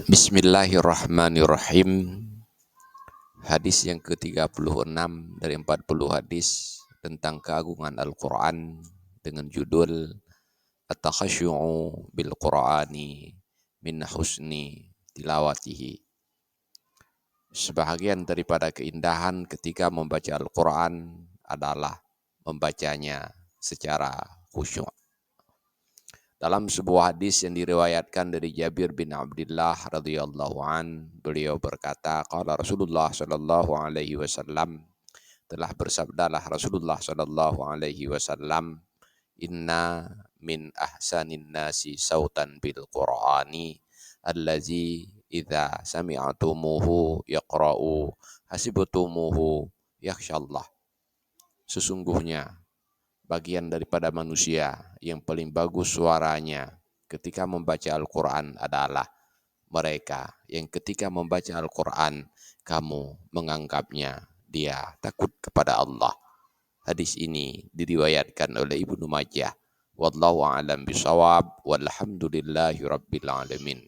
Bismillahirrahmanirrahim. Hadis yang ke-36 dari 40 hadis tentang keagungan Al-Quran dengan judul At-Takhashu'u bil Qur'ani min husni tilawatihi. Sebahagian daripada keindahan ketika membaca Al-Quran adalah membacanya secara khusyuk. Dalam sebuah hadis yang diriwayatkan dari Jabir bin Abdullah radhiyallahu an, beliau berkata, qala Rasulullah sallallahu alaihi wasallam, telah bersabdalah Rasulullah sallallahu alaihi wasallam, inna min ahsanin nasi sautan bil Qur'ani allazi idza sami'tumuhu yaqra'u hasibtumuhu yakhshallah. Sesungguhnya bagian daripada manusia yang paling bagus suaranya ketika membaca Al-Quran adalah mereka yang ketika membaca Al-Quran kamu menganggapnya dia takut kepada Allah. Hadis ini diriwayatkan oleh Ibnu Majah. Wallahu a'lam bishawab. Walhamdulillahi rabbil alamin.